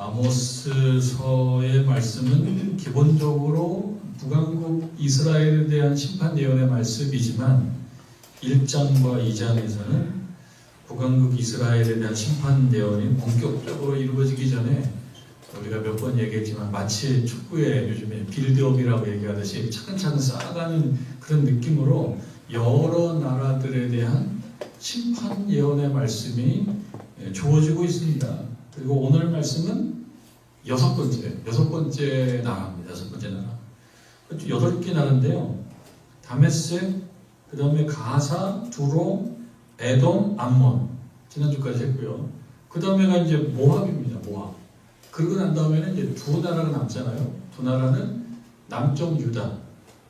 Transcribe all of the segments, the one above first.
아모스서의 말씀은 기본적으로 북왕국 이스라엘에 대한 심판 예언의 말씀이지만 1장과 2장에서는 북왕국 이스라엘에 대한 심판 예언이 본격적으로 이루어지기 전에 우리가 몇 번 얘기했지만 마치 축구에 요즘에 빌드업이라고 얘기하듯이 차근차근 쌓아가는 그런 느낌으로 여러 나라들에 대한 심판 예언의 말씀이 주어지고 있습니다. 그리고 오늘 말씀은 여섯 번째 나라입니다. 여섯 번째 나라. 8개 나라인데요. 다메섹, 그 다음에 가사, 두로, 에돔, 암몬. 지난주까지 했고요. 그 다음에가 이제 모압입니다. 모압. 그러고 난 다음에는 이제 두 나라가 남잖아요. 두 나라는 남쪽 유다,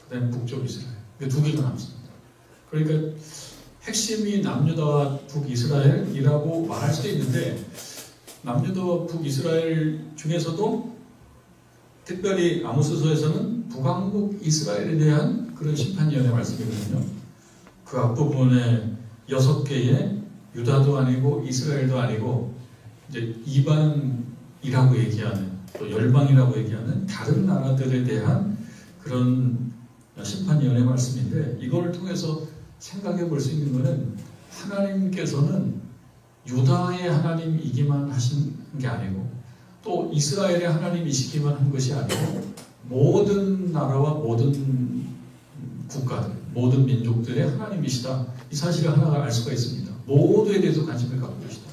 그 다음에 북쪽 이스라엘. 두 개가 남습니다. 그러니까 핵심이 남유다와 북이스라엘이라고 말할 수도 있는데 남유다와 북이스라엘 중에서도 특별히 아모스서에서는 북왕국 이스라엘에 대한 그런 심판 예언의 말씀이거든요. 그 앞부분에 6개의 유다도 아니고 이스라엘도 아니고 이제 이방이라고 얘기하는 또 열방이라고 얘기하는 다른 나라들에 대한 그런 심판 예언의 말씀인데 이걸 통해서 생각해 볼 수 있는 것은 하나님께서는 유다의 하나님이기만 하신 게 아니고 또 이스라엘의 하나님이시기만 한 것이 아니고 모든 나라와 모든 국가들, 모든 민족들의 하나님이시다. 이 사실을 하나 알 수가 있습니다. 모두에 대해서 관심을 갖고 계시다.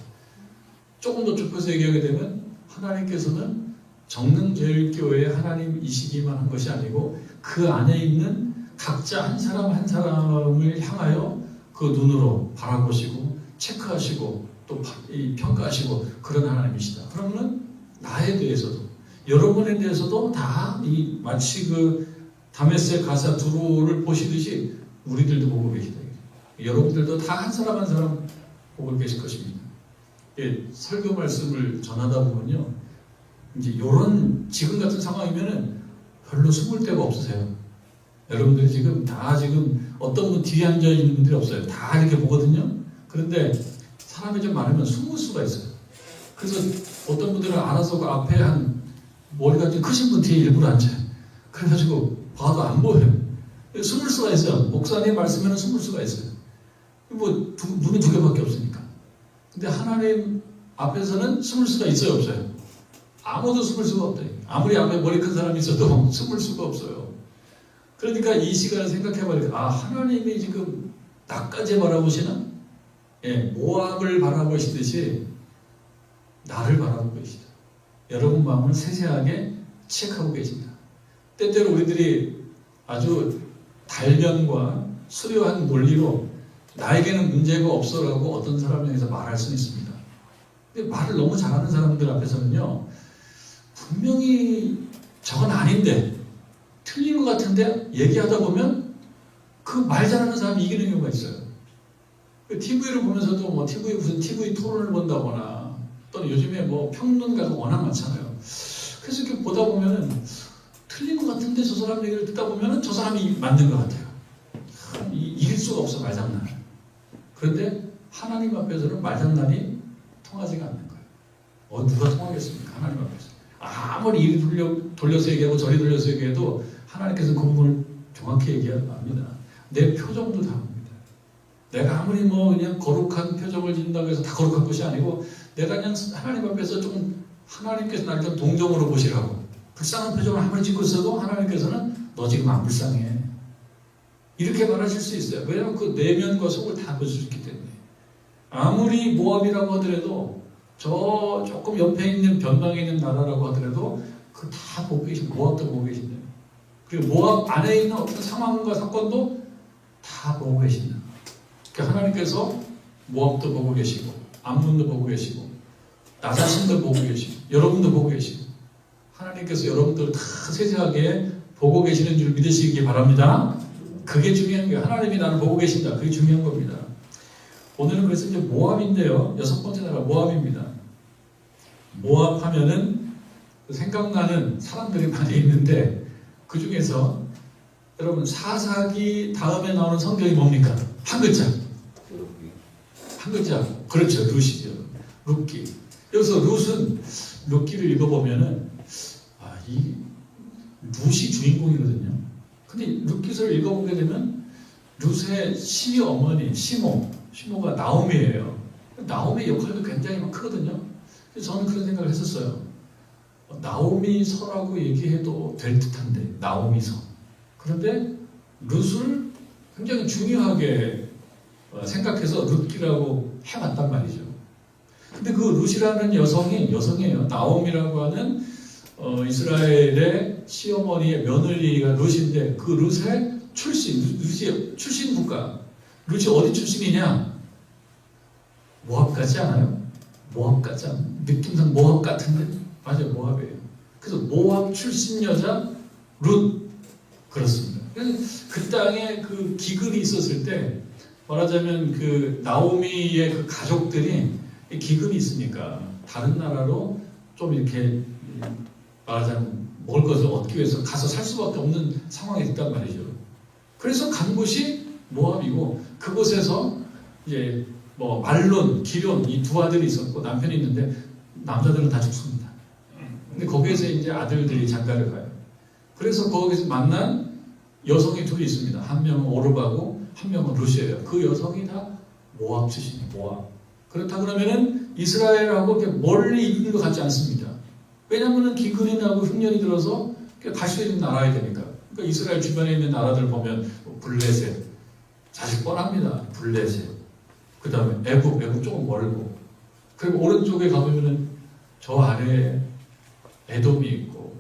조금 더 좁혀서 얘기하게 되면 하나님께서는 정릉제일교회의 하나님이시기만 한 것이 아니고 그 안에 있는 각자 한 사람 한 사람을 향하여 그 눈으로 바라보시고 체크하시고 또 평가하시고 그런 하나님이시다. 그러면 나에 대해서도 여러분에 대해서도 다 마치 그 다메섹 가사 두로를 보시듯이 우리들도 보고 계시다. 여러분들도 다 한 사람 한 사람 보고 계실 것입니다. 설교 말씀을 전하다 보면요, 이제 지금 같은 상황이면은 별로 숨을 데가 없으세요. 여러분들이 지금 어떤 분 뒤에 앉아 있는 분들이 없어요. 다 이렇게 보거든요. 그런데 사람이 좀 많으면 숨을 수가 있어요. 그래서 어떤 분들은 알아서 그 앞에 머리가 좀 크신 분 뒤에 일부러 앉아요. 그래가지고 봐도 안 보여요. 숨을 수가 있어요. 목사님 말씀에는 숨을 수가 있어요. 눈이 2개밖에 없으니까. 근데 하나님 앞에서는 숨을 수가 있어요, 없어요? 아무도 숨을 수가 없다. 아무리 앞에 머리 큰 사람이 있어도 숨을 수가 없어요. 그러니까 이 시간을 생각해보니까 하나님이 지금 나까지 바라보시나? 모압을 바라보시듯이 나를 바라보고 계시다. 여러분 마음을 세세하게 체크하고 계십니다. 때때로 우리들이 아주 단련과 수려한 논리로 나에게는 문제가 없어라고 어떤 사람에게서 말할 수는 있습니다. 근데 말을 너무 잘하는 사람들 앞에서는요, 분명히 저건 아닌데 틀린 것 같은데 얘기하다 보면 그 말 잘하는 사람이 이기는 경우가 있어요. TV를 보면서도 TV 토론을 본다거나 또는 요즘에 평론가가 워낙 많잖아요. 그래서 이렇게 보다 보면은 틀린 것 같은데 저 사람 얘기를 듣다 보면은 저 사람이 맞는 것 같아요. 이길 수가 없어, 말장난. 그런데 하나님 앞에서는 말장난이 통하지가 않는 거예요. 누가 통하겠습니까? 하나님 앞에서. 아무리 이리 돌려서 얘기하고 저리 돌려서 얘기해도 하나님께서 그 부분을 정확히 얘기합니다. 내 표정도 다릅니다. 내가 아무리 그냥 거룩한 표정을 짓는다고 해서 다 거룩한 것이 아니고 내가 그냥 하나님 앞에서 좀 하나님께서 나를 좀 동정으로 보시라고 불쌍한 표정을 아무리 짓고 있어도 하나님께서는 너 지금 안 불쌍해. 이렇게 말하실 수 있어요. 왜냐하면 그 내면과 속을 다 보실 수 있기 때문에. 아무리 모압이라고 하더라도 저 조금 옆에 있는 변방에 있는 나라라고 하더라도 그 다 보고 계신다. 모압도 보고 계신다. 그리고 모압 안에 있는 어떤 상황과 사건도 다 보고 계신다. 그러니까 하나님께서 모압도 보고 계시고 암몬도 보고 계시고 나 자신도 보고 계시고 여러분도 보고 계시고 하나님께서 여러분들을 다 세세하게 보고 계시는 줄 믿으시기 바랍니다. 그게 중요한 거예요. 하나님이 나를 보고 계신다. 그게 중요한 겁니다. 오늘은 그래서 이제 모압인데요. 6번째 나라 모압입니다. 모압 하면은 생각나는 사람들이 많이 있는데 그 중에서 여러분 사사기 다음에 나오는 성경이 뭡니까? 한 글자. 한 글자. 그렇죠. 룻이죠. 룻기. 여기서 룻은 룻기를 읽어보면은 이 룻이 주인공이거든요. 근데 룻기서를 읽어보게 되면 룻의 시어머니 시모가 나오미예요. 나오미 역할도 굉장히 크거든요. 그래서 저는 그런 생각을 했었어요. 나오미서라고 얘기해도 될 듯한데 나오미서. 그런데 룻을 굉장히 중요하게 생각해서 룻기라고 해왔단 말이죠. 근데 그 룻이라는 여성이에요. 나오미라고 하는 이스라엘의 시어머니의 며느리가 룻인데 그 룻의 룻의 출신 국가. 룻이 어디 출신이냐? 모압 같지 않아요? 모압 같지 않아요? 느낌상 모압 같은데? 맞아요, 모압이에요. 그래서 모압 출신 여자 룻. 그렇습니다. 그 땅에 그 기근이 있었을 때 말하자면 그 나오미의 그 가족들이 기근이 있으니까 다른 나라로 좀 이렇게 말하자면 먹을 것을 얻기 위해서 가서 살 수밖에 없는 상황이 됐단 말이죠. 그래서 간 곳이 모압이고 그곳에서 이제 뭐 말론, 기럨 이 두 아들이 있었고 남편이 있는데 남자들은 다 죽습니다. 근데 거기에서 이제 아들들이 장가를 가요. 그래서 거기서 만난 여성이 둘이 있습니다. 한 명은 오르바고 한 명은 룻이에요. 그 여성이 다 모압 출신이에요. 모압. 그렇다 그러면은 이스라엘하고 이렇게 멀리 있는 것 같지 않습니다. 왜냐하면 기근이 나고 흉년이 들어서 갈 수 있는 나라야 되니까. 그러니까 이스라엘 주변에 있는 나라들 보면 블레셋, 사실 뻔합니다. 블레셋. 그 다음에 애굽 조금 멀고. 그리고 오른쪽에 가보면은 저 아래에 에돔이 있고,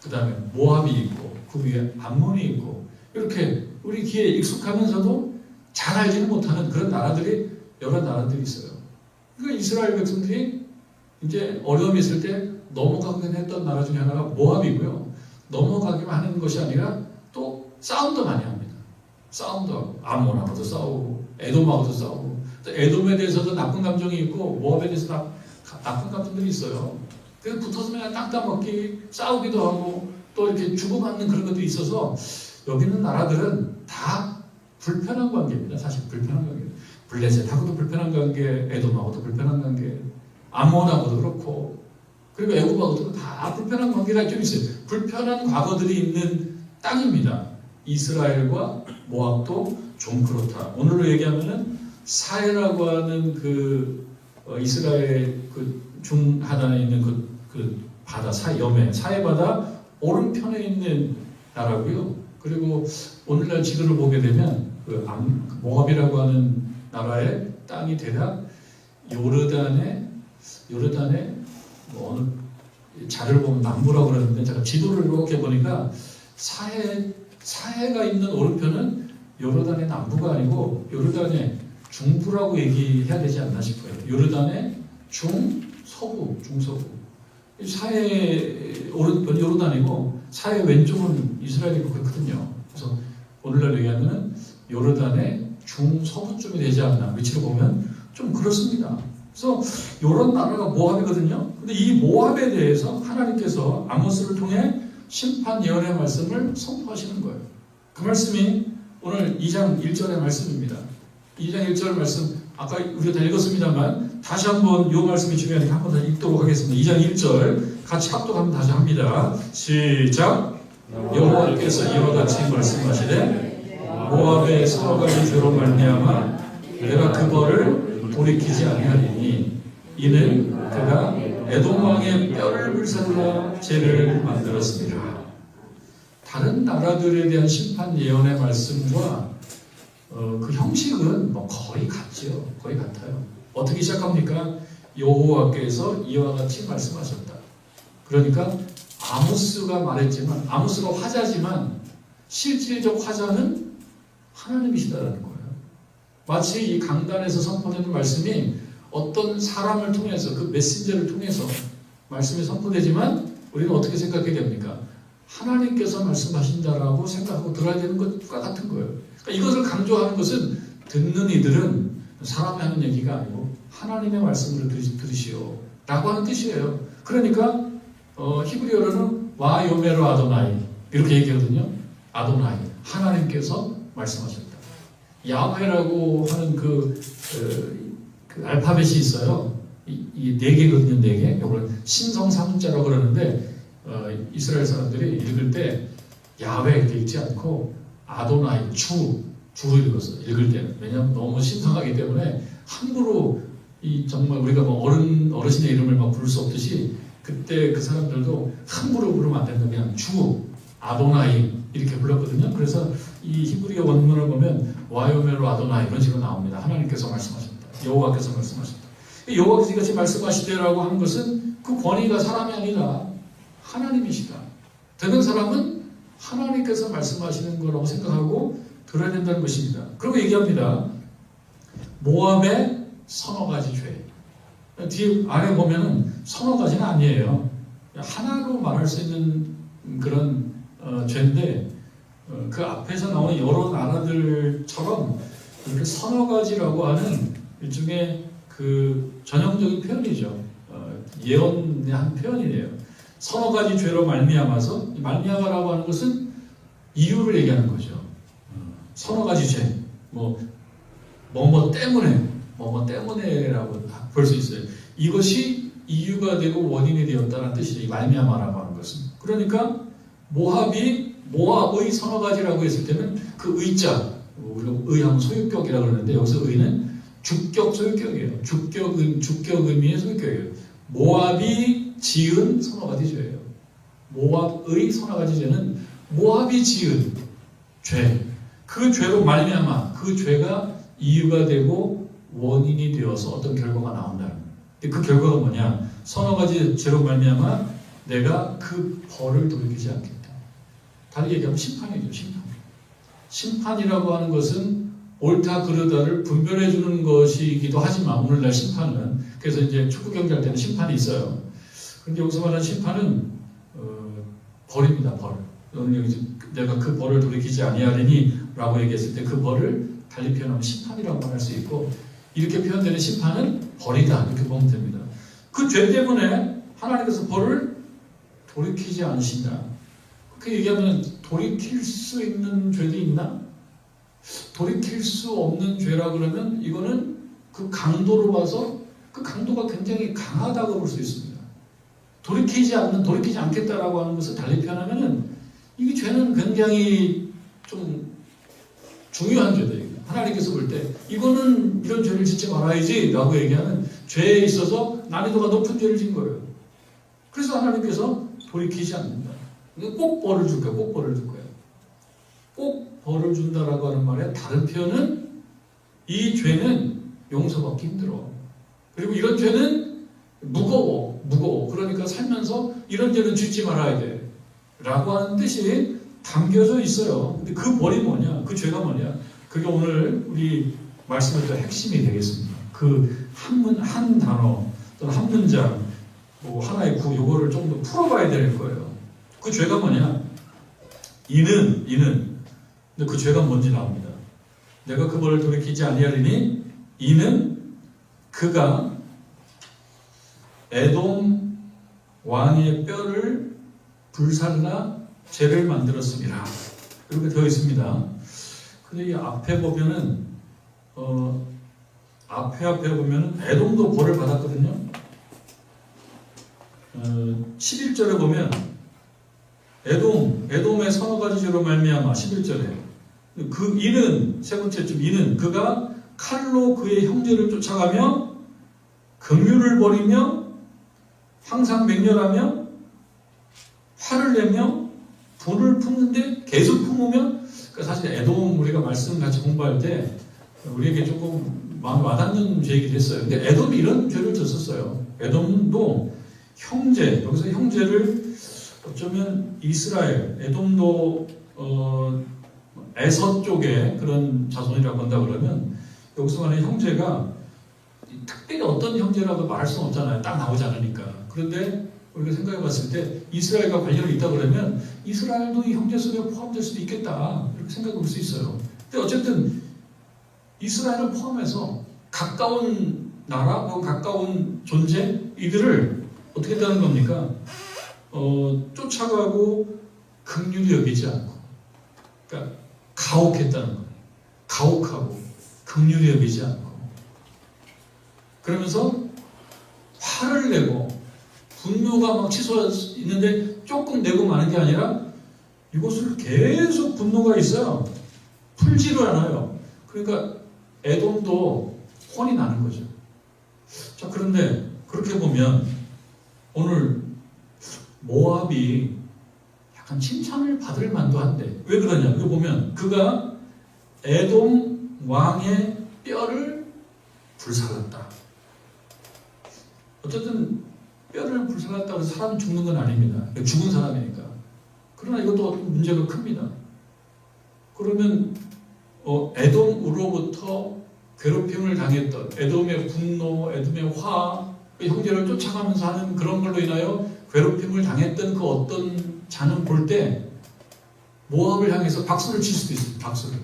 그 다음에 모압이 있고, 그 위에 암몬이 있고, 이렇게 우리 귀에 익숙하면서도 잘 알지는 못하는 그런 나라들이 여러 나라들이 있어요. 그러니까 이스라엘 백성들이 이제 어려움이 있을 때 넘어가긴 했던 나라 중에 하나가 모압이고요. 넘어가기만 하는 것이 아니라 또 싸움도 많이 합니다. 싸움도 하고, 암몬하고도 싸우고, 에돔하고도 싸우고, 또 에돔에 대해서도 나쁜 감정이 있고, 모압에 대해서 나쁜 감정들이 있어요. 그래서 붙어서 그냥 땅 따먹기, 싸우기도 하고, 또 이렇게 주고받는 그런 것도 있어서, 여기 있는 나라들은 다 불편한 관계입니다. 사실 불편한 관계. 블레셋하고도 불편한 관계, 에돔하고도 불편한 관계, 암몬하고도 그렇고, 그리고 애굽하고도 다 불편한 관계가 좀 있어요. 불편한 과거들이 있는 땅입니다. 이스라엘과 모압도 좀 그렇다. 오늘로 얘기하면은 사해라고 하는 그 이스라엘 그 중하단에 있는 그 바다 사해 바다 오른편에 있는 나라고요. 그리고 오늘날 지도를 보게 되면 그 모압이라고 하는 나라의 땅이 대략 요르단의 뭐 어느 자료를 보면 남부라고 그러는데 제가 지도를 이렇게 보니까 사해가 있는 오른편은 요르단의 남부가 아니고 요르단의 중부라고 얘기해야 되지 않나 싶어요. 요르단의 중서부. 사해 오른편 요르단이고 사해 왼쪽은 이스라엘이고 그렇거든요. 그래서 오늘날 얘기하면 요르단의 중서부쯤이 되지 않나 위치로 보면 좀 그렇습니다. 그래서 이런 나라가 모압이거든요. 근데 이 모압에 대해서 하나님께서 아모스를 통해 심판 예언의 말씀을 선포하시는 거예요. 그 말씀이 오늘 2장 1절의 말씀입니다. 2장 1절 말씀 아까 우리가 다 읽었습니다만 다시 한번 이 말씀이 중요하니까 한번 다시 읽도록 하겠습니다. 2장 1절 같이 합독하면 다시 합니다. 시작. 여호와께서 이와 같이 말씀하시되 모압의 서로 가지 죄로 말미암아 내가 그 벌을 돌이키지 아니하리니 이는 그가 에돔 왕의 뼈를 불살라 죄를 만들었습니다. 다른 나라들에 대한 심판 예언의 말씀과 그 형식은 뭐 거의 같죠. 거의 같아요. 어떻게 시작합니까? 여호와께서 이와 같이 말씀하셨다. 그러니까 아모스가 말했지만 아모스가 화자지만 실질적 화자는 하나님이시다라는 거예요. 마치 이 강단에서 선포되는 말씀이 어떤 사람을 통해서 그 메신저를 통해서 말씀이 선포되지만 우리는 어떻게 생각해야 됩니까? 하나님께서 말씀하신다라고 생각하고 들어야 되는 것과 같은 거예요. 그러니까 이것을 강조하는 것은 듣는 이들은 사람이 하는 얘기가 아니고 하나님의 말씀을 들으시오 라고 하는 뜻이에요. 그러니까 히브리어로는 와 요메로 아도나이 이렇게 얘기하거든요. 아도나이 하나님께서 말씀하셨다. 야훼라고 하는 그 알파벳이 있어요. 이 네 개거든요, 네 개. 이걸 신성 삼자라고 그러는데 이스라엘 사람들이 읽을 때 야훼 이렇게 읽지 않고 아도나이 주로 읽었어요. 읽을 때는. 왜냐하면 너무 신성하기 때문에 함부로 정말 우리가 뭐 어르신의 이름을 막 부를 수 없듯이 그때 그 사람들도 함부로 부르면 안 된다. 그냥 아도나이 이렇게 불렀거든요. 그래서 이 히브리어 원문을 보면 와요멜로 아도나이 이런 식으로 나옵니다. 하나님께서 말씀하십니다. 여호와께서 말씀하십니다. 여호와께서 이같이 말씀하시되라고 하는 것은 그 권위가 사람이 아니라 하나님이시다. 되는 사람은 하나님께서 말씀하시는 거라고 생각하고 들어야 된다는 것입니다. 그리고 얘기합니다. 모압의 서너 가지 죄. 뒤에 안에 보면은 서너 가지는 아니에요. 하나로 말할 수 있는 그런 죄인데 그 앞에서 나오는 여러 나라들처럼 이렇게 서너 가지라고 하는 일종의 그 전형적인 표현이죠. 예언의 한 표현이에요. 서너 가지 죄로 말미암아서 말미암아라고 하는 것은 이유를 얘기하는 거죠. 서너 가지 죄, 뭐뭐 때문에라고 볼 수 있어요. 이것이 이유가 되고 원인이 되었다는 뜻이죠. 이 말미암아라고 하는 것은. 그러니까 모압의 서너 가지라고 했을 때는 그 의자, 우리가 의하면 소유격이라고 그러는데 여기서 의는 주격 소유격이에요. 주격 의미의 소유격이에요. 모압이 지은 서너 가지 죄예요. 모압의 서너 가지 죄는 모압이 지은 죄. 그 죄로 말미암아 그 죄가 이유가 되고 원인이 되어서 어떤 결과가 나온다는 거예요. 그 결과가 뭐냐? 서너 가지 죄로 말미암아 내가 그 벌을 돌이키지 않겠다. 다르게 얘기하면 심판이죠. 심판이라고 하는 것은 옳다 그르다를 분별해 주는 것이기도 하지만 오늘날 심판은 그래서 이제 축구 경기할 때는 심판이 있어요. 그런데 여기서 말하는 심판은 벌입니다. 벌. 내가 그 벌을 돌이키지 아니하리니 라고 얘기했을 때 그 벌을 달리 표현하면 심판이라고 할 수 있고 이렇게 표현되는 심판은 벌이다 이렇게 보면 됩니다. 그 죄 때문에 하나님께서 벌을 돌이키지 않으신다. 그렇게 얘기하면 돌이킬 수 있는 죄도 있나? 돌이킬 수 없는 죄라 그러면 이거는 그 강도로 봐서 그 강도가 굉장히 강하다고 볼 수 있습니다. 돌이키지 않겠다라고 하는 것을 달리 표현하면은 이 죄는 굉장히 좀 중요한 죄다. 하나님께서 볼 때 이거는 이런 죄를 짓지 말아야지 라고 얘기하는 죄에 있어서 난이도가 높은 죄를 진 거예요. 그래서 하나님께서 돌이키지 않는다. 꼭 벌을 줄 거예요. 꼭 벌을 줄 거예요. 꼭 벌을 준다라고 하는 말의 다른 표현은 이 죄는 용서받기 힘들어. 그리고 이런 죄는 무거워. 그러니까 살면서 이런 죄는 짓지 말아야 돼. 라고 하는 뜻이 담겨져 있어요. 근데 그 벌이 뭐냐? 그 죄가 뭐냐? 그게 오늘 우리 말씀의 또 핵심이 되겠습니다. 그 한 단어 또는 한 문장 하나의 요거를 좀 더 풀어봐야 될 거예요. 그 죄가 뭐냐? 이는 근데 그 죄가 뭔지 나옵니다. 내가 그 벌을 돌이키지 아니하리니 이는 그가 에돔 왕의 뼈를 불살라 죄를 만들었습니다. 이렇게 되어 있습니다. 근데 이 앞에 보면은 앞에 보면은 에돔도 벌을 받았거든요. 11절에 보면 에돔의 서너 가지 죄로 말미암아 11절에 그 이는 세 번째 줄 이는 그가 칼로 그의 형제를 쫓아가며 긍휼을 버리며 항상 맹렬하며 화를 내며 불을 품는데 계속 품으며 사실 에돔 우리가 말씀 같이 공부할 때 우리에게 조금 마음에 와닿는 죄이기도 했어요. 근데 에돔이 이런 죄를 졌었어요. 에돔도 여기서 형제를 어쩌면 이스라엘, 에돔도 에서 쪽의 그런 자손이라고 한다 그러면 여기서 말하는 형제가 특별히 어떤 형제라고 말할 수는 없잖아요. 딱 나오지 않으니까. 그런데 우리가 생각해 봤을 때 이스라엘과 관련이 있다 그러면 이스라엘도 이 형제 속에 포함될 수도 있겠다. 이렇게 생각해 볼 수 있어요. 근데 어쨌든 이스라엘을 포함해서 가까운 나라 혹은 가까운 존재 이들을 어떻게 했다는 겁니까? 쫓아가고 긍휼히 여기지 않고 그러니까 가혹했다는 거예요. 가혹하고 긍휼히 여기지 않고 그러면서 화를 내고 분노가 막 치솟아 있는데 조금 내고 마는 게 아니라 이것을 계속 분노가 있어요. 풀지를 않아요. 그러니까 에돔도 혼이 나는 거죠. 자, 그런데 그렇게 보면 오늘 모압이 약간 칭찬을 받을 만도 한데 왜 그러냐? 이거 보면 그가 에돔 왕의 뼈를 불살랐다. 어쨌든 뼈를 불살랐다고 해서 사람이 죽는 건 아닙니다. 죽은 사람이니까. 그러나 이것도 문제가 큽니다. 그러면 에돔으로부터 괴롭힘을 당했던 에돔의 분노, 에돔의 화, 형제를 쫓아가면서 하는 그런 걸로 인하여 괴롭힘을 당했던 그 어떤 자는 볼 때 모압을 향해서 박수를 칠 수도 있습니다. 박수를.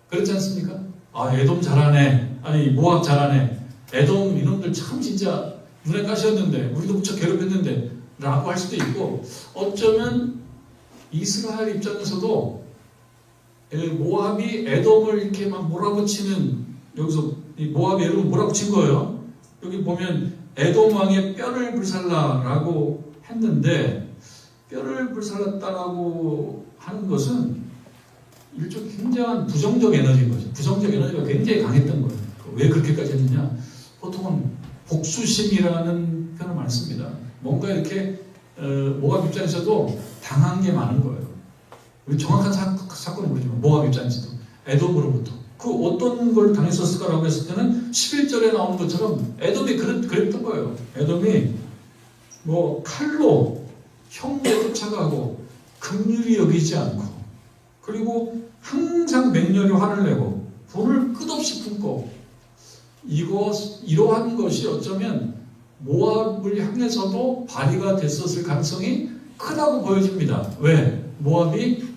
그렇지 않습니까? 아, 에돔 잘하네. 아니, 모압 잘하네. 에돔 이놈들 참 진짜 눈에 가시였는데 우리도 무척 괴롭혔는데 라고 할 수도 있고, 어쩌면 이스라엘 입장에서도 모압이 에돔을 이렇게 막 몰아붙이는, 여기서 이 모압이 에돔을 몰아붙인 거예요. 여기 보면 에돔 왕의 뼈를 불살라라고 했는데, 뼈를 불살랐다라고 하는 것은 일종 굉장한 부정적 에너지인 거죠. 부정적 에너지가 굉장히 강했던 거예요. 왜 그렇게까지 했느냐? 보통은 복수심이라는 표현을 많이 씁니다. 뭔가 이렇게 모압 입장에서도 당한 게 많은 거예요. 우리 정확한 사건은 모르지만 모압 입장에서도 에돔으로부터 그 어떤 걸 당했었을까라고 했을 때는 11절에 나오는 것처럼 에돔이 그랬던 거예요. 에돔이 뭐 칼로 형제 쫓아가고 긍휼히 여기지 않고, 그리고 항상 맹렬히 화를 내고 불을 끝없이 품고, 이러한 것이 어쩌면 모압을 향해서도 발휘가 됐었을 가능성이 크다고 보여집니다. 왜? 모압이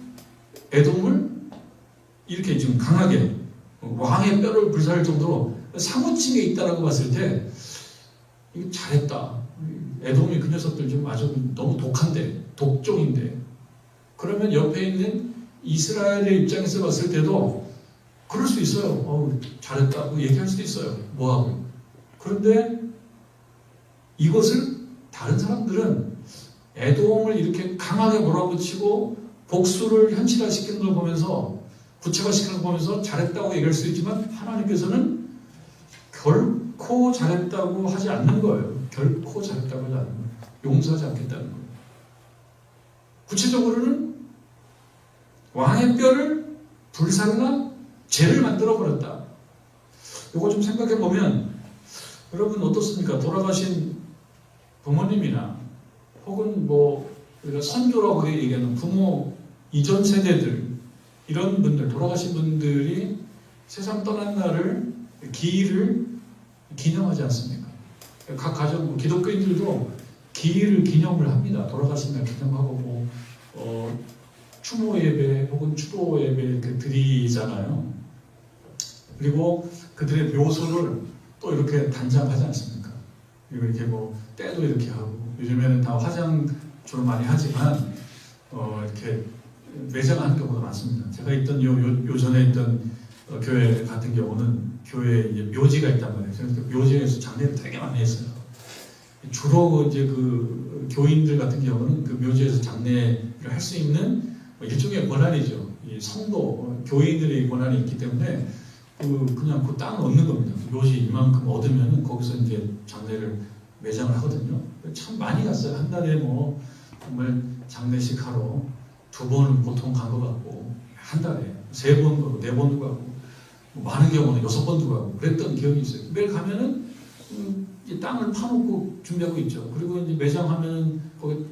에돔을 이렇게 지금 강하게 왕의 뼈를 불살할 정도로 사무침에 있다라고 봤을 때 이거 잘했다. 에돔이 그 녀석들 좀 아주 너무 독한데, 독종인데. 그러면 옆에 있는 이스라엘의 입장에서 봤을 때도 그럴 수 있어요. 잘했다고 얘기할 수도 있어요. 모압을. 그런데 이것을 다른 사람들은 에돔을 이렇게 강하게 몰아붙이고 복수를 현실화시키는 걸 보면서, 구체화시키는 걸 보면서 잘했다고 얘기할 수 있지만, 하나님께서는 결코 잘했다고 하지 않는 거예요. 결코 잘했다고 하지 않는 거예요. 용서하지 않겠다는 거예요. 구체적으로는 왕의 뼈를 불살라 죄를 만들어버렸다. 이거 좀 생각해보면 여러분 어떻습니까? 돌아가신 부모님이나 혹은 뭐 우리가 선조라고 얘기하는 부모 이전 세대들, 이런 분들, 돌아가신 분들이 세상 떠난 날을, 기일을 기념하지 않습니까? 각 가정, 기독교인들도 기일을 기념을 합니다. 돌아가신 날 기념하고 추모 예배 혹은 추도 예배 이렇게 드리잖아요. 그리고 그들의 묘소를 또 이렇게 단장하지 않습니까? 그리고 이렇게 뭐 때도 이렇게 하고, 요즘에는 다 화장 주로 많이 하지만 이렇게 매장하는 경우가 많습니다. 제가 있던 요전에 있던 교회 같은 경우는 교회에 이제 묘지가 있단 말이에요. 그래서 묘지에서 장례를 되게 많이 했어요. 주로 이제 그 교인들 같은 경우는 그 묘지에서 장례를 할 수 있는 일종의 권한이죠. 이 성도 교인들의 권한이 있기 때문에 그냥 그 땅을 얻는 겁니다. 묘지 이만큼 얻으면은 거기서 이제 장례를 매장을 하거든요. 참 많이 갔어요. 한 달에 뭐 정말 장례식 하러 2번은 보통 간 것 같고, 한 달에 3번 가고 4번도 가고, 뭐 많은 경우는 6번도 가고 그랬던 기억이 있어요. 매일 가면은 이 땅을 파놓고 준비하고 있죠. 그리고 이제 매장하면은 거기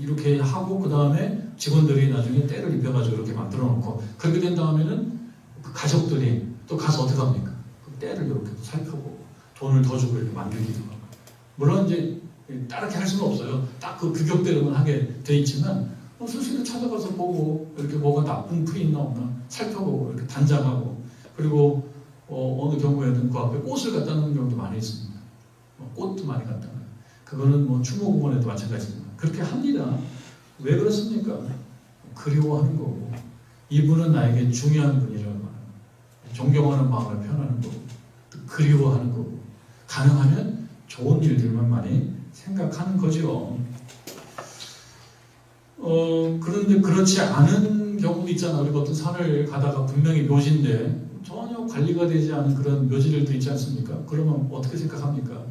이렇게 하고, 그 다음에 직원들이 나중에 때를 입혀가지고 이렇게 만들어 놓고, 그렇게 된 다음에는 그 가족들이 또 가서 어떻게 합니까? 그 때를 이렇게 살펴보고 돈을 더 주고 이렇게 만들기도 하고. 물론 이제 따르게 할 수는 없어요. 딱 그 규격대로만 하게 돼 있지만, 수시로 찾아가서 보고, 이렇게 뭐가 나쁜 풀이 있나 없나 살펴보고, 이렇게 단장하고, 그리고 어느 경우에는 그 앞에 꽃을 갖다 놓는 경우도 많이 있습니다. 꽃도 많이 갖다 놔요. 그거는 뭐 추모공원에도 마찬가지지만 그렇게 합니다. 왜 그렇습니까? 그리워하는 거고, 이분은 나에게 중요한 분이라고 말합니다. 존경하는 마음을 표현하는 거고, 그리워하는 거고, 가능하면 좋은 일들만 많이 생각하는 거죠. 그런데 그렇지 않은 경우도 있잖아. 우리가 어떤 산을 가다가 분명히 묘지인데 전혀 관리가 되지 않은 그런 묘지들도 있지 않습니까? 그러면 어떻게 생각합니까?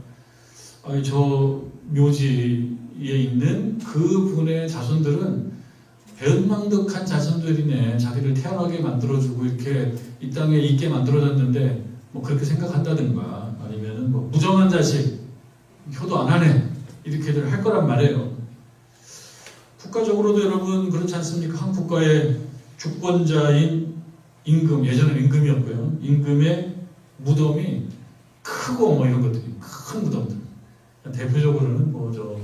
저 묘지에 있는 그 분의 자손들은 배은망덕한 자손들이네. 자기를 태어나게 만들어주고 이렇게 이 땅에 있게 만들어졌는데 뭐 그렇게 생각한다든가 아니면은 뭐 무정한 자식, 효도 안 하네 이렇게들 할 거란 말이에요. 국가적으로도 여러분 그렇지 않습니까? 한 국가의 주권자인 임금, 예전에는 임금이었고요. 임금의 무덤이 크고 뭐 이런 것들이 큰 무덤들. 대표적으로는 뭐 저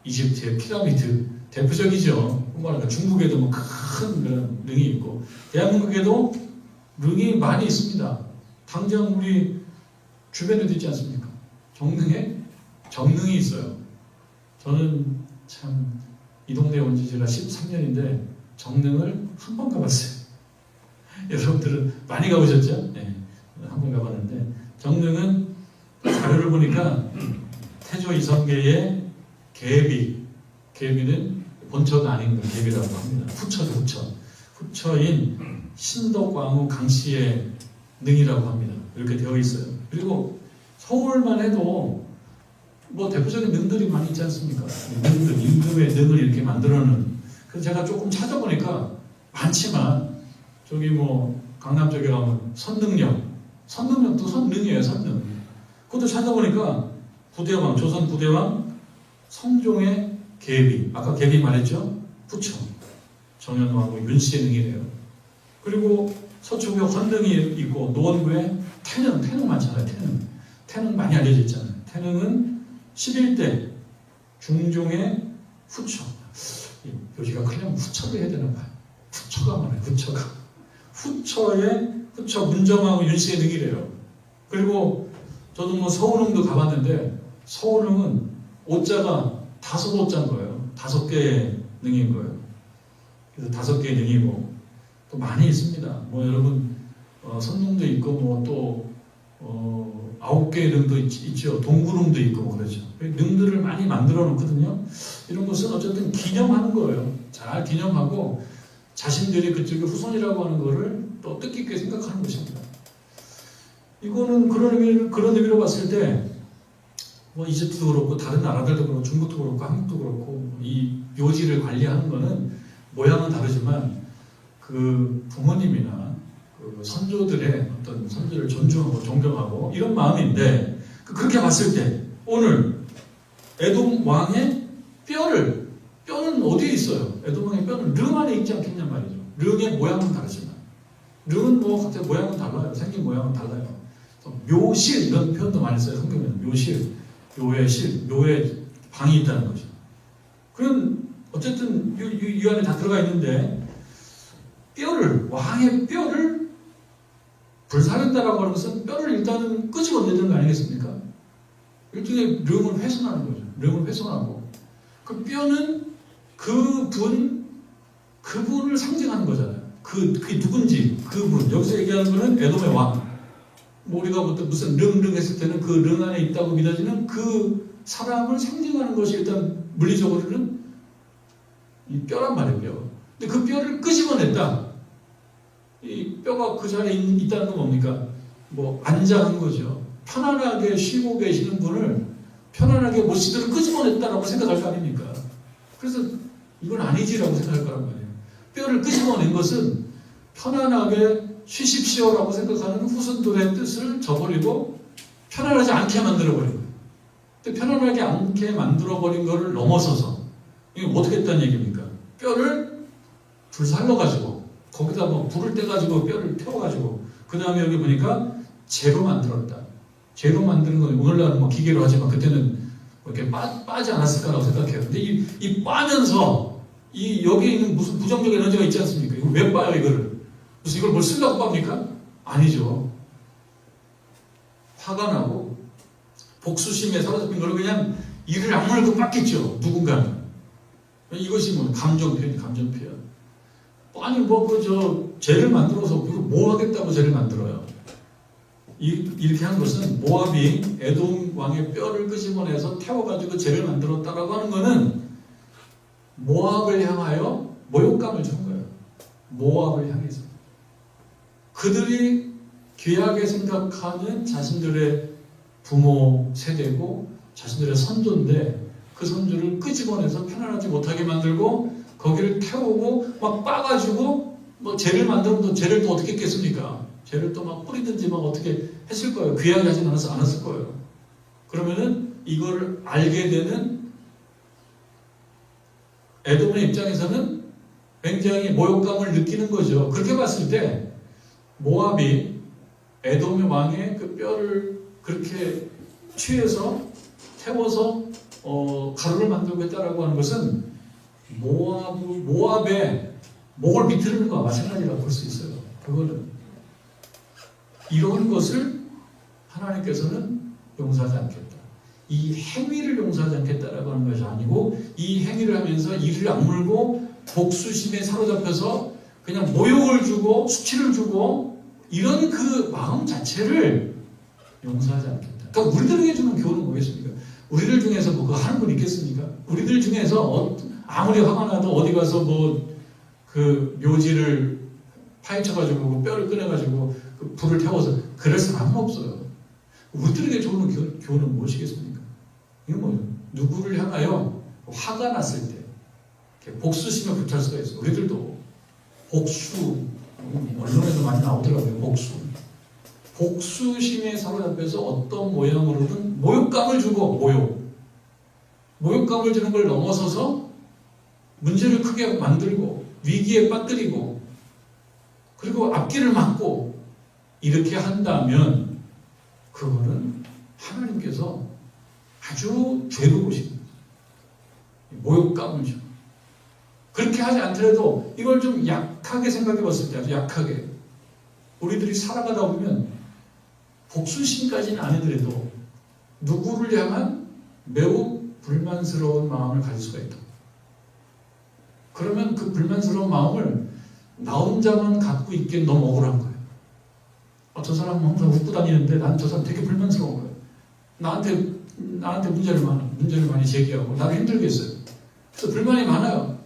이집트의 피라미드 대표적이죠. 뿐만 아니라 중국에도 뭐 큰 그런 릉이 있고 대한민국에도 릉이 많이 있습니다. 당장 우리 주변에도 있지 않습니까? 정릉에 정릉이 있어요. 저는 참 이 동네에 온 지 제가 13년인데 정릉을 한 번 가봤어요. 여러분들은 많이 가보셨죠? 네, 한 번 가봤는데 정릉은 자료를 보니까 태조 이성계의 계비는 본처가 아닌 걸 계비라고 합니다. 후처죠. 후처인 신덕광후 강씨의 능이라고 합니다. 이렇게 되어 있어요. 그리고 서울만 해도 뭐 대표적인 능들이 많이 있지 않습니까? 능들, 임금의 능을 이렇게 만들어놓은. 그래서 제가 조금 찾아보니까 많지만 저기 뭐 강남 쪽에 가면 선능력도 선능이에요. 선능. 그것도 찾아보니까 부대왕, 조선 부대왕 성종의 계비, 아까 계비 말했죠? 후처, 정현왕후 윤씨의 능이래요. 그리고 서초구에 헌능이 있고 노원구에 태능 많잖아요. 태능 많이 알려져 있잖아요. 태능은 11대 중종의 후처. 여기가 그냥 후처로 해야 되나 봐요. 후처가 많아요. 후처 문정왕후 윤씨의 능이래요. 그리고 저도 뭐 서울릉도 가봤는데 서울릉은 오자가 5오자인 거예요. 5개의 능인 거예요. 그래서 5개의 능이고 또 많이 있습니다. 뭐 여러분 선릉도 있고 뭐 또 9개의 능도 있죠. 동구릉도 있고 뭐 그러죠. 능들을 많이 만들어 놓거든요. 이런 것은 어쨌든 기념하는 거예요. 잘 기념하고 자신들이 그쪽의 후손이라고 하는 거를 또 뜻깊게 생각하는 것입니다. 이거는 그런 의미로 봤을 때 뭐 이집트도 그렇고 다른 나라들도 그렇고 중국도 그렇고 한국도 그렇고 이 묘지를 관리하는 거는 모양은 다르지만 그 부모님이나 그 선조들의 어떤 선조를 존중하고 존경하고 이런 마음인데 그렇게 봤을 때 오늘 에돔 왕의 뼈는 어디에 있어요? 에돔 왕의 뼈는 릉 안에 있지 않겠냐 말이죠. 릉의 모양은 다르지만 릉은 뭐 각자 모양은 달라요. 생긴 모양은 달라요. 묘실 이런 표현도 많이 써요. 성경에는 묘실, 묘의 실, 묘의 방이 있다는 거죠. 그럼 어쨌든 이 안에 다 들어가 있는데 왕의 뼈를 불사른다라고 하는 것은 뼈를 일단은 끄집어내는 거 아니겠습니까? 일종의 릉을 훼손하는 거죠. 릉을 훼손하고 그 뼈는 그분을 상징하는 거잖아요. 그게 누군지 그분 여기서 얘기하는 거는 에돔의 왕. 뭐 우리가 무슨 릉 했을 때는 그 릉 안에 있다고 믿어지는 그 사람을 상징하는 것이 일단 물리적으로는 이 뼈란 말이에요. 뼈. 근데 그 뼈를 끄집어냈다. 이 뼈가 그 자리에 있다는 건 뭡니까? 뭐 안장한 거죠. 편안하게 쉬고 계시는 분을 편안하게 모시도록 끄집어냈다라고 생각할 거 아닙니까? 그래서 이건 아니지라고 생각할 거란 말이에요. 뼈를 끄집어낸 것은 편안하게 쉬십시오라고 생각하는 후손들의 뜻을 저버리고 편안하지 않게 만들어버린 거예요. 근데 편안하게 않게 만들어버린 거를 넘어서서 이게 어떻게 했다는 얘기입니까? 뼈를 불살러가지고 거기다 뭐 불을 떼가지고 뼈를 태워가지고 그 다음에 여기 보니까 재로 만들었다. 재로 만드는 건 오늘날은 뭐 기계로 하지만 그때는 이렇게 빠지 않았을까라고 생각해요. 근데 이 빠면서 여기 있는 무슨 부정적 에너지가 있지 않습니까? 이거 왜 빠요 이거를? 무슨 이걸 뭘 쓰려고 빱니까? 아니죠. 화가 나고 복수심에 사로잡힌 거를 그냥 이를 악물고 빱겠죠. 누군가는. 이것이 뭐 감정 표현. 아니 죄를 만들어서 뭐 하겠다고 죄를 만들어요. 이렇게 한 것은 모압이 에돔 왕의 뼈를 끄집어내서 태워가지고 죄를 만들었다라고 하는 것은 모압을 향하여 모욕감을 준 거예요. 모압을 향해서. 그들이 귀하게 생각하는 자신들의 부모 세대고 자신들의 선조인데 그 선조를 끄집어내서 편안하지 못하게 만들고 거기를 태우고 막 빠가지고 뭐 죄를 만들면 또 죄를 또 어떻게 했겠습니까? 죄를 또 막 뿌리든지 막 어떻게 했을 거예요. 귀하게 하진 않았을 거예요. 그러면은 이걸 알게 되는 에돔의 입장에서는 굉장히 모욕감을 느끼는 거죠. 그렇게 봤을 때 모압이 에돔의 왕의 그 뼈를 그렇게 취해서 태워서 가루를 만들고 했다라고 하는 것은 모압의 목을 비틀는 것과 마찬가지라고 볼 수 있어요. 그거는 이런 것을 하나님께서는 용서하지 않겠다. 이 행위를 용서하지 않겠다라고 하는 것이 아니고 이 행위를 하면서 이를 악물고 복수심에 사로잡혀서 그냥 모욕을 주고 수치를 주고 이런 그 마음 자체를 용서하지 않겠다. 그러니까 우리들에게 주는 교훈은 뭐겠습니까? 우리들 중에서 뭐 그거 하는 분 있겠습니까? 우리들 중에서 아무리 화가 나도 어디 가서 뭐 그 묘지를 파헤쳐가지고 뼈를 꺼내가지고 그 불을 태워서 그럴 사람은 없어요. 우리들에게 주는 교훈은 무엇이겠습니까? 이건 뭐예요? 누구를 향하여 화가 났을 때 복수심에 불탈 수가 있어요. 우리들도 복수, 언론에도 많이 나오더라고요. 복수심에 사로잡혀서 어떤 모양으로든 모욕감을 주고 모욕감을 주는 걸 넘어서서 문제를 크게 만들고 위기에 빠뜨리고 그리고 앞길을 막고 이렇게 한다면 그거는 하나님께서 아주 죄로 보십니다. 모욕감을 주고 그렇게 하지 않더라도 이걸 좀 약하게 생각해 봤을 때 아주 약하게 우리들이 살아가다 보면 복수심까지는 아니더라도 누구를 향한 매우 불만스러운 마음을 가질 수가 있다. 그러면 그 불만스러운 마음을 나 혼자만 갖고 있기엔 너무 억울한 거예요. 저 사람은 항상 웃고 다니는데 난 저 사람 되게 불만스러운 거예요. 나한테 문제를 많이 제기하고 나를 힘들게 했어요. 그래서 불만이 많아요.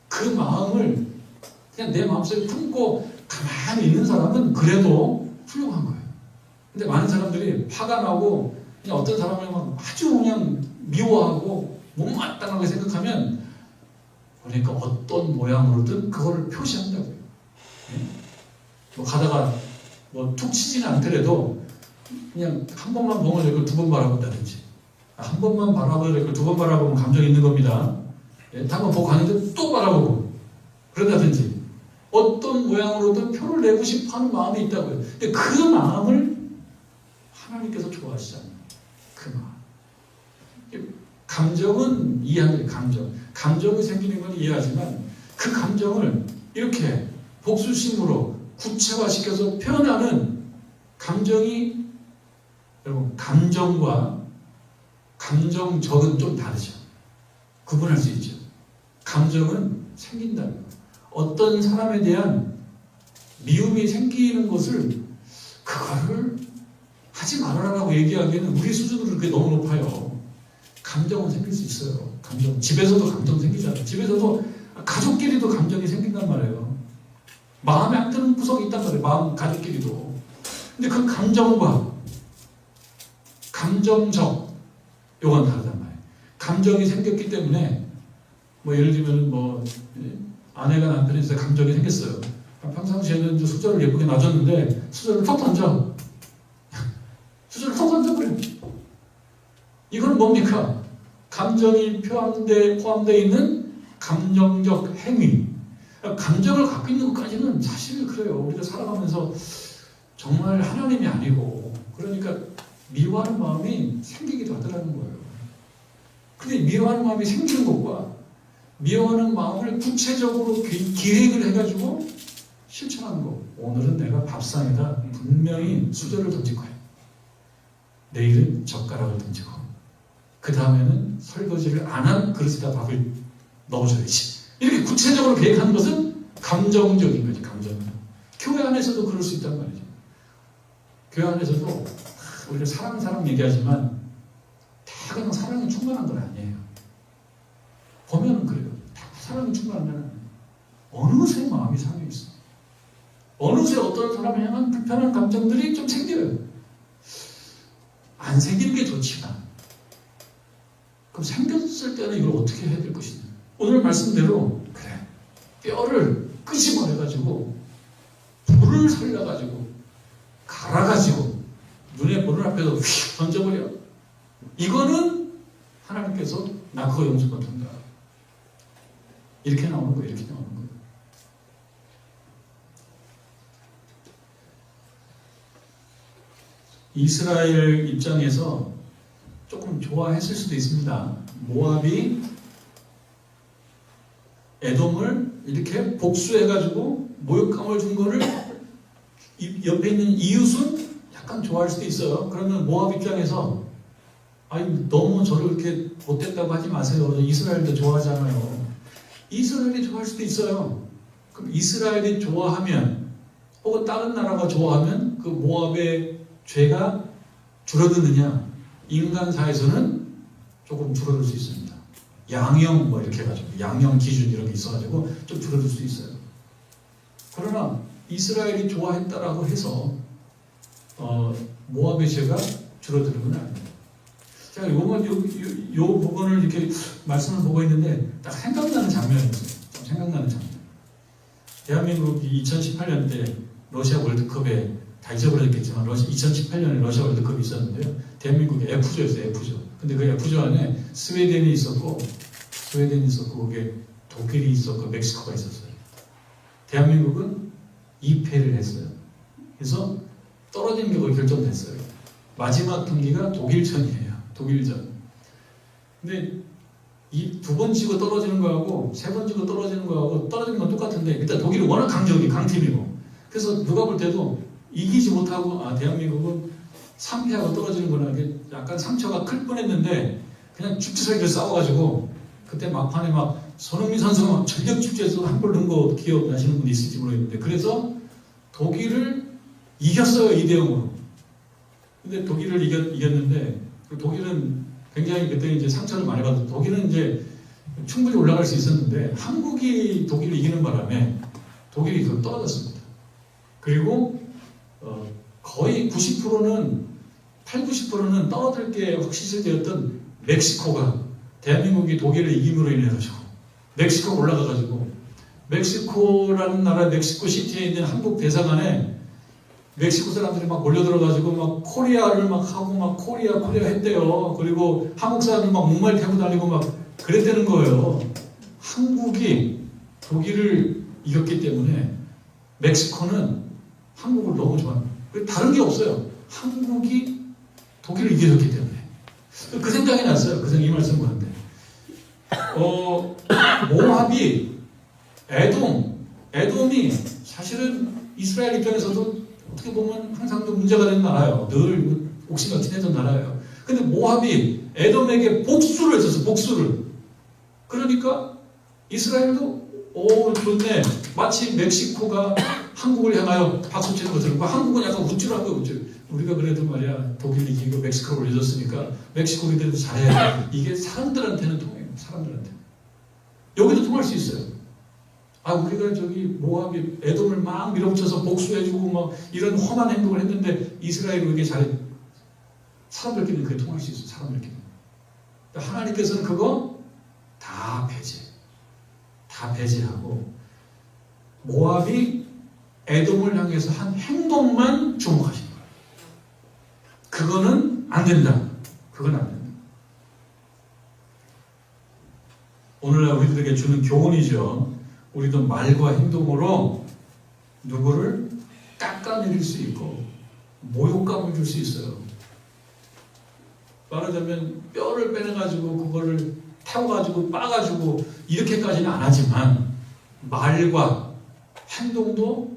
그 마음을 그냥 내 마음속에 품고 가만히 있는 사람은 그래도 훌륭한 거예요. 근데 많은 사람들이 화가 나고 그냥 어떤 사람을 아주 그냥 미워하고 못마땅하게 생각하면 그러니까 어떤 모양으로든 그거를 표시한다고요. 뭐 가다가 뭐 툭 치지는 않더라도 그냥 한 번만 보면 되고 두 번 바라본다든지 한 번만 바라보면 되고 두 번 바라보면 감정이 있는 겁니다. 한 번 보고 가는데 또 바라보고 그런다든지 어떤 모양으로든 표를 내고 싶어하는 마음이 있다고요. 근데 그 마음을 하나님께서 좋아하시지 않나요? 그 마음. 감정은 이해하는 감정이 생기는 건 이해하지만 그 감정을 이렇게 복수심으로 구체화시켜서 표현하는 감정이 여러분 감정과 감정적은 좀 다르죠. 구분할 수 있죠. 감정은 생긴다는 것. 어떤 사람에 대한 미움이 생기는 것을 그거를 하지 말아라라고 얘기하기에는 우리 수준으로 그게 너무 높아요. 감정은 생길 수 있어요. 집에서도 감정 생기잖아요. 집에서도 가족끼리도 감정이 생긴단 말이에요. 마음에 안 드는 구석이 있단 말이에요. 가족끼리도. 근데 그 감정과 감정적 요건 다르단 말이에요. 감정이 생겼기 때문에 뭐 예를 들면 뭐 아내가 남편에 대해서 감정이 생겼어요. 평상시에는 수저를 예쁘게 놔줬는데 수저를 톡 던져. 수저를 톡 던져버려. 이건 뭡니까? 감정이 포함되어 있는 감정적 행위. 감정을 갖고 있는 것까지는 사실 그래요. 우리가 살아가면서 정말 하나님이 아니고 그러니까 미워하는 마음이 생기기도 하더라는 거예요. 근데 미워하는 마음이 생기는 것과 미워하는 마음을 구체적으로 기획을 해가지고 실천하는 거. 오늘은 내가 밥상에다 분명히 수저를 던질 거야. 내일은 젓가락을 던지고 그 다음에는 설거지를 안 한 그릇에다 밥을 넣어줘야지. 이렇게 구체적으로 계획하는 것은 감정적인 거지. 감정. 교회 안에서도 그럴 수 있단 말이죠. 교회 안에서도 우리가 사랑 얘기하지만 다 그냥 사랑이 충만한 건 아니에요. 보면은 그래요. 다 사랑이 충만한 건 아니에요. 어느새 마음이 상해 있어. 어느새 어떤 사람을 향한 불편한 감정들이 좀 생겨요. 안 생기는 게 좋지만 그럼 생겼을 때는 이걸 어떻게 해야 될 것이냐. 오늘 말씀대로 그래 뼈를 끄집어내가지고 불을 살려가지고 갈아가지고 눈에 보는 앞에서 휙 던져버려. 이거는 하나님께서 나 그거 용서 못한다. 이렇게 나오는 거예요. 이렇게 나오는 거예요. 이스라엘 입장에서 조금 좋아했을 수도 있습니다. 모압이 에돔을 이렇게 복수해가지고 모욕감을 준 거를 옆에 있는 이웃은 약간 좋아할 수도 있어요. 그러면 모압 입장에서 아니 너무 저를 이렇게 못됐다고 하지 마세요. 이스라엘도 좋아하잖아요. 이스라엘이 좋아할 수도 있어요. 그럼 이스라엘이 좋아하면 혹은 다른 나라가 좋아하면 그 모압의 죄가 줄어드느냐? 인간사에서는 조금 줄어들 수 있습니다. 양형 뭐 이렇게 해가지고 양형 기준 이런 게 있어가지고 좀 줄어들 수 있어요. 그러나 이스라엘이 좋아했다라고 해서 모압의 죄가 줄어드는 건 아닙니다. 제가 요 부분을 이렇게 말씀을 보고 있는데 딱 생각나는 장면이었어요. 좀 생각나는 장면. 대한민국이 2018년 때 러시아 월드컵에 다 잊어버렸겠지만 2018년에 러시아 월드컵이 있었는데요. 대한민국이 F조였어요. F조. 근데 그 F조 안에 스웨덴이 있었고 거기에 독일이 있었고 멕시코가 있었어요. 대한민국은 2패를 했어요. 그래서 떨어지는 게 거의 결정됐어요. 마지막 경기가 독일전이에요. 독일전. 근데 이 두 번 지고 떨어지는 거하고 세 번 지고 떨어지는 거하고 떨어지는 건 똑같은데 일단 독일은 워낙 강팀이고 그래서 누가 볼 때도 이기지 못하고 대한민국은 3패하고 떨어지는구나. 약간 상처가 클 뻔했는데 그냥 죽지 살기를 싸워가지고 그때 막판에 막 손흥민 선수가 전력 축제에서 한 골 넣은 거 기억나시는 분이 있을지 모르겠는데 그래서 독일을 이겼어요. 2대0으로. 근데 독일을 이겼는데 독일은 굉장히 그때 이제 상처를 많이 받았고 독일은 이제 충분히 올라갈 수 있었는데 한국이 독일을 이기는 바람에 독일이 그걸 떨어졌습니다. 그리고 거의 90%는 80-90%는 떨어질 게 확실시되었던 멕시코가 대한민국이 독일을 이김으로 인해 가지고 멕시코가 올라가가지고 멕시코라는 나라 멕시코 시티에 있는 한국 대사관에 멕시코 사람들이 막 몰려들어가지고 막 코리아를 막 하고 막 코리아 했대요. 그리고 한국 사람들 막 목말 태고 다니고 막 그랬다는 거예요. 한국이 독일을 이겼기 때문에 멕시코는 한국을 너무 좋아합니다. 다른 게 없어요. 한국이 독일을 이겼기 때문에. 그 생각이 났어요. 이 말씀 보는데. 모압이 에돔이 사실은 이스라엘 입장에서도 어떻게 보면 항상 좀 문제가 되는 나라예요. 늘 옥시가 친해졌던 나라예요. 근데 모압이 에돔에게 복수를 했었어요. 복수를. 그러니까 이스라엘도 좋네. 마치 멕시코가 한국을 향하여 박수 치는 거 들고 한국은 약간 우쭐한 거예요. 우리가 그래도 말이야 독일이 이기고 멕시코를 올려줬으니까 멕시코인들도 잘해야 돼. 이게 사람들한테는 통해요. 사람들한테. 여기도 통할 수 있어요. 우리가 모압이 에돔을 막 밀어붙여서 복수해주고 막 이런 험한 행동을 했는데 이스라엘이 그게 잘해. 사람들끼리는 그게 통할 수 있어요. 사람들끼리. 하나님께서는 그거 다 배제하고 모압이 에돔을 향해서 한 행동만 주목하신 거예요. 그거는 안 된다. 그건 안 된다. 오늘날 우리들에게 주는 교훈이죠. 우리도 말과 행동으로 누구를 깎아내릴 수 있고 모욕감을 줄 수 있어요. 말하자면 뼈를 빼내가지고 그거를 태워가지고 빠가지고 이렇게까지는 안 하지만 말과 행동도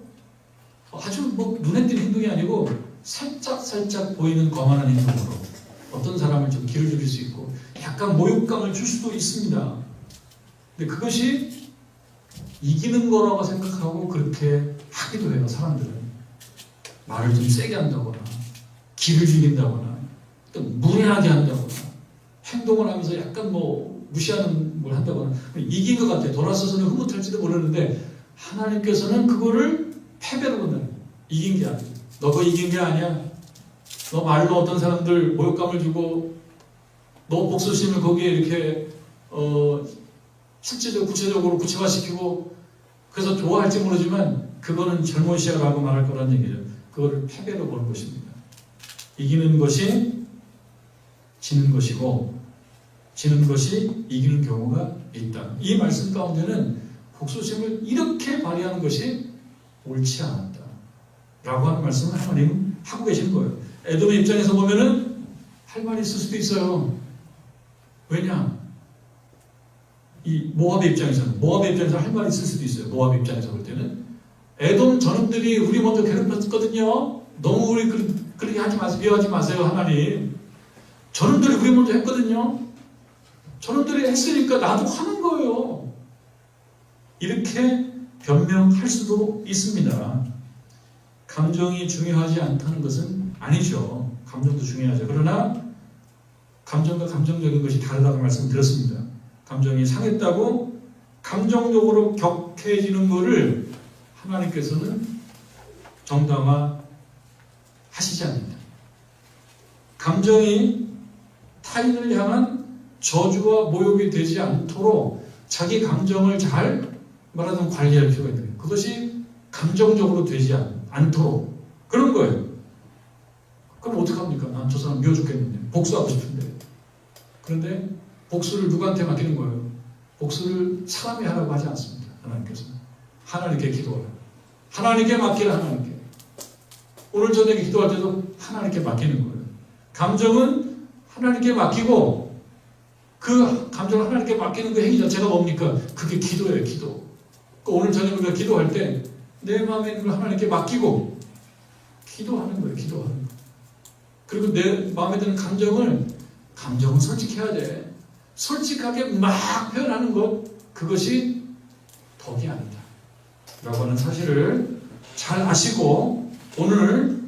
아주 눈에 띄는 행동이 아니고 살짝 보이는 거만한 행동으로 어떤 사람을 좀 길을 죽일 수 있고 약간 모욕감을 줄 수도 있습니다. 근데 그것이 이기는 거라고 생각하고 그렇게 하기도 해요. 사람들은 말을 좀 세게 한다거나 기를 죽인다거나 또 무례하게 한다거나 행동을 하면서 약간 뭐 무시하는 걸 한다거나 이긴 것 같아요. 돌아서서는 흐뭇할지도 모르는데 하나님께서는 그거를 패배로 본다는 거예요. 이긴 게 아니에요. 너 그거 이긴 게 아니야. 너 말로 어떤 사람들 모욕감을 주고 너 복수심을 거기에 이렇게 실제적으로 구체적으로 구체화시키고 그래서 좋아할지 모르지만 그거는 잘못이야라고 말할 거란 얘기죠. 그거를 패배로 보는 것입니다. 이기는 것이 지는 것이고 지는 것이 이기는 경우가 있다. 이 말씀 가운데는 복수심을 이렇게 발휘하는 것이 옳지 않았다 라고 하는 말씀을 하나님은 하고 계시는 거예요. 에돔의 입장에서 보면은 할 말이 있을 수도 있어요. 왜냐? 이 모압의 입장에서는 할 말이 있을 수도 있어요. 모압의 입장에서 볼 때는 에돔 저놈들이 우리 먼저 괴롭혔거든요. 너무 우리 그렇게 하지 마세요. 미워하지 마세요. 하나님. 저놈들이 우리 먼저 했거든요. 저놈들이 했으니까 나도 하는 거예요. 이렇게 변명할 수도 있습니다. 감정이 중요하지 않다는 것은 아니죠. 감정도 중요하죠. 그러나 감정과 감정적인 것이 다르다고 말씀드렸습니다. 감정이 상했다고 감정적으로 격해지는 것을 하나님께서는 정당화 하시지 않는다. 감정이 타인을 향한 저주와 모욕이 되지 않도록 자기 감정을 잘 말하자면 관리할 필요가 있는 거예요. 그것이 감정적으로 되지 않도록 그런 거예요. 그럼 어떡합니까? 난 저 사람 미워 죽겠는데 복수하고 싶은데 그런데 복수를 누구한테 맡기는 거예요? 복수를 사람이 하라고 하지 않습니다. 하나님께서는 하나님께 기도하라. 하나님께 맡기라. 하나님께. 오늘 저녁에 기도할 때도 하나님께 맡기는 거예요. 감정은 하나님께 맡기고 그 감정을 하나님께 맡기는 그 행위 자체가 뭡니까? 그게 기도예요. 기도. 오늘 저녁에 우리가 기도할 때 내 마음에 있는 걸 하나님께 맡기고 기도하는 거예요. 기도하는 거예요. 그리고 내 마음에 드는 감정은 솔직해야 돼. 솔직하게 막 표현하는 것 그것이 덕이 아니다 라고 하는 사실을 잘 아시고 오늘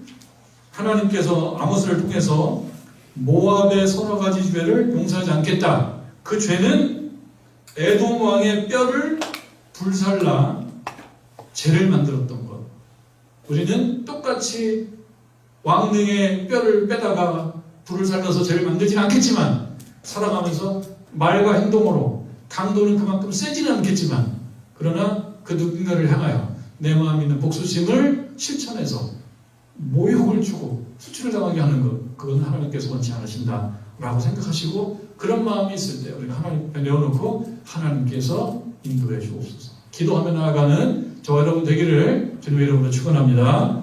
하나님께서 아모스를 통해서 모압의 서너 가지 죄를 용서하지 않겠다. 그 죄는 에돔 왕의 뼈를 불살라 죄를 만들었던 것. 우리는 똑같이 왕릉의 뼈를 빼다가 불을 살려서 죄를 만들지는 않겠지만 살아가면서 말과 행동으로 강도는 그만큼 세지는 않겠지만 그러나 그 누군가를 향하여 내 마음에 있는 복수심을 실천해서 모욕을 주고 수치를 당하게 하는 것 그건 하나님께서 원치 않으신다라고 생각하시고 그런 마음이 있을 때 우리가 하나님 앞에 내어놓고 하나님께서 인도해 주옵소서. 기도하며 나아가는 저와 여러분 되기를 주님의 이름으로 축원합니다.